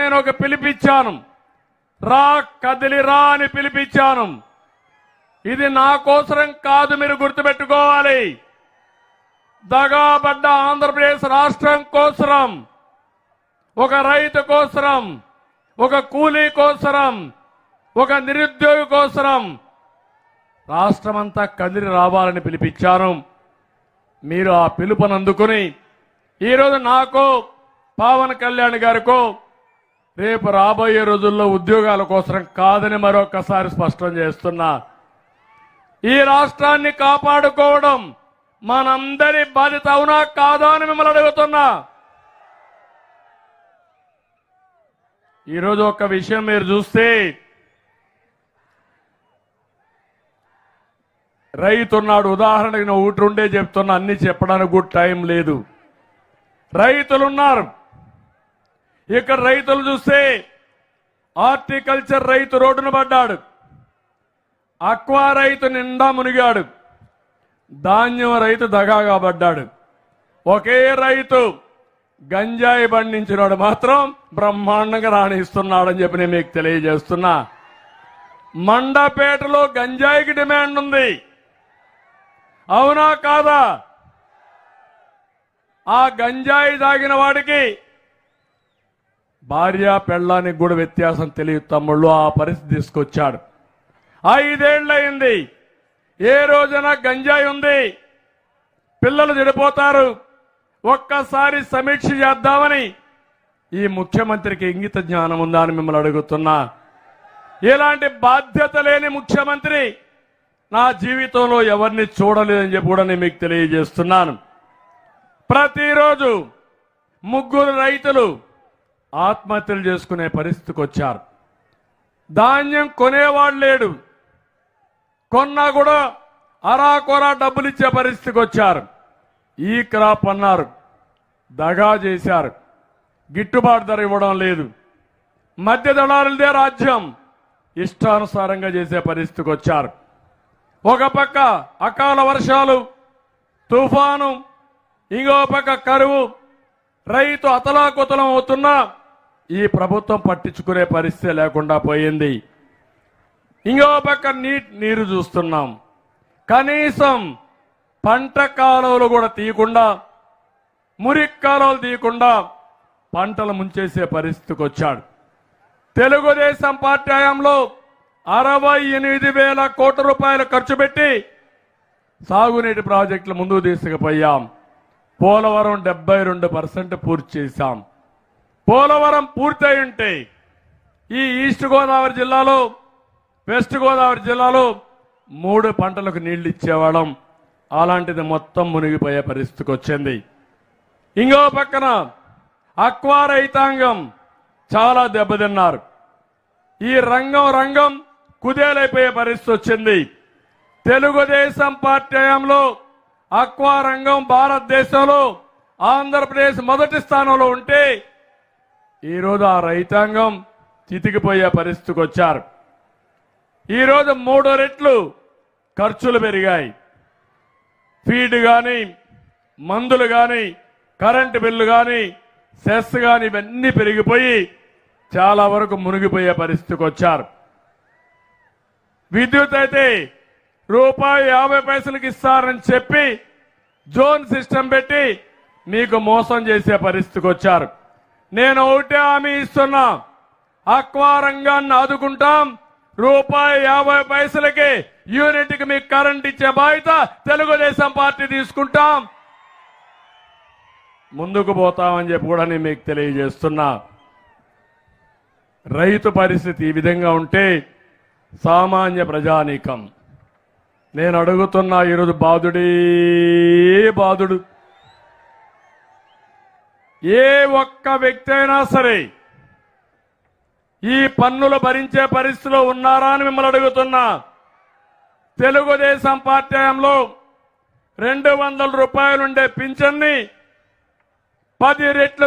నేను ఒక పిలిపిచ్చాను, రా కదిలిరా అని పిలిపించాను. ఇది నా కోసరం కాదు, మీరు గుర్తుపెట్టుకోవాలి. దగాబడ్డ ఆంధ్రప్రదేశ్ రాష్ట్రం కోసరం, ఒక రైతు కోసరం, ఒక కూలీ కోసరం, ఒక నిరుద్యోగి కోసరం రాష్ట్రమంతా కదిలి రావాలని పిలిపించాను. మీరు ఆ పిలుపుని అందుకుని ఈరోజు నాకు పవన్ కళ్యాణ్ గారికో రేపు రాబోయే రోజుల్లో ఉద్యోగాల కోసం కాదని మరొకసారి స్పష్టం చేస్తున్నా. ఈ రాష్ట్రాన్ని కాపాడుకోవడం మనందరి బాధ్యత, అవునా కాదా అని మిమ్మల్ని అడుగుతున్నా. ఈరోజు ఒక విషయం మీరు చూస్తే, రైతున్నాడు, ఉదాహరణకి నేను ఒకటి ఉండే చెప్తున్నా, అన్ని చెప్పడానికి కూడా టైం లేదు. రైతులున్నారు. ఇక్కడ రైతులు చూస్తే హార్టికల్చర్ రైతు రోడ్డున పడ్డాడు, అక్వా రైతు నిండా మునిగాడు, ధాన్యం రైతు దగాగా పడ్డాడు. ఒకే రైతు గంజాయి పండించినాడు మాత్రం బ్రహ్మాండంగా రాణిస్తున్నాడని చెప్పి నేను మీకు తెలియజేస్తున్నా. మండపేటలో గంజాయికి డిమాండ్ ఉంది, అవునా కాదా? ఆ గంజాయి తాగిన వాడికి భార్య పెళ్ళానికి కూడా వ్యత్యాసం తెలియదు తమ్ముళ్ళు. ఆ పరిస్థితి తీసుకొచ్చాడు. 5 ఏళ్లయింది, ఏ రోజున గంజాయి ఉంది, పిల్లలు చెడిపోతారు. ఒక్కసారి సమీక్ష చేద్దామని ఈ ముఖ్యమంత్రికి ఇంగిత జ్ఞానం ఉందా అని మిమ్మల్ని అడుగుతున్నా. ఇలాంటి బాధ్యత లేని ముఖ్యమంత్రి నా జీవితంలో ఎవరిని చూడలేదని చెప్పి కూడా నేను మీకు తెలియజేస్తున్నాను. ప్రతిరోజు 3 రైతులు ఆత్మహత్యలు చేసుకునే పరిస్థితికి వచ్చారు. ధాన్యం కొనేవాడు లేడు, కొన్నా కూడా అరాకొరా డబ్బులు ఇచ్చే పరిస్థితికి వచ్చారు. ఈ క్రాప్ అన్నారు, దగా చేశారు, గిట్టుబాటు ధర ఇవ్వడం లేదు, మధ్య దళారులదే రాజ్యం, ఇష్టానుసారంగా చేసే పరిస్థితికి వచ్చారు. ఒక పక్క అకాల వర్షాలు, తుఫాను, ఇంకో పక్క కరువు, రైతు అతలాకుతలం అవుతున్నా ఈ ప్రభుత్వం పట్టించుకునే పరిస్థితి లేకుండా పోయింది. ఇంకో పక్క నీరు చూస్తున్నాం, కనీసం పంట కాలువలు కూడా తీయకుండా, మురికి కాలువలు తీయకుండా పంటలు ముంచేసే పరిస్థితికి వచ్చాడు. తెలుగుదేశం పార్టీ హయాంలో 68,000 కోట్ల రూపాయలు ఖర్చు పెట్టి సాగునీటి ప్రాజెక్టులు ముందుకు తీసుకుపోయాం. పోలవరం 72% పూర్తి చేశాం. పోలవరం పూర్తయి ఉంటే ఈ ఈస్ట్ గోదావరి జిల్లాలో, వెస్ట్ గోదావరి జిల్లాలో 3 పంటలకు నీళ్లు ఇచ్చేవాళ్ళం. అలాంటిది మొత్తం మునిగిపోయే పరిస్థితికి వచ్చింది. ఇంకో పక్కన అక్వా రైతాంగం చాలా దెబ్బతిన్నారు. ఈ రంగం కుదేలైపోయే పరిస్థితి వచ్చింది. తెలుగుదేశం పార్టీ హయాంలో అక్వా రంగం భారతదేశంలో ఆంధ్రప్రదేశ్ మొదటి స్థానంలో ఉంటే ఈరోజు ఆ రైతాంగం చితికిపోయే పరిస్థితికి వచ్చారు. ఈరోజు 3 రెట్లు ఖర్చులు పెరిగాయి. ఫీడ్ కానీ, మందులు కానీ, కరెంటు బిల్లు కానీ, సెస్ కానీ, ఇవన్నీ పెరిగిపోయి చాలా వరకు మునిగిపోయే పరిస్థితికి వచ్చారు. విద్యుత్ అయితే ₹50 ఇస్తారని చెప్పి జోన్ సిస్టమ్ పెట్టి మీకు మోసం చేసే పరిస్థితికి వచ్చారు. నేను ఒకటే హామీ ఇస్తున్నా, అక్వా రంగాన్ని ఆదుకుంటాం. ₹50 యూనిట్కి మీకు కరెంట్ ఇచ్చే బాధ్యత తెలుగుదేశం పార్టీ తీసుకుంటాం. ముందుకు పోతామని చెప్పి కూడా నేను మీకు తెలియజేస్తున్నా. రైతు పరిస్థితి ఈ విధంగా ఉంటే సామాన్య ప్రజానీకం, నేను అడుగుతున్నా, ఈరోజు బాధుడు. ఏ ఒక్క వ్యక్తి అయినా సరే ఈ పన్నులు భరించే పరిస్థితిలో ఉన్నారా అని మిమ్మల్ని అడుగుతున్నా. తెలుగుదేశం పార్టీ హయాంలో ₹200 ఉండే పింఛన్ని 10 రెట్లు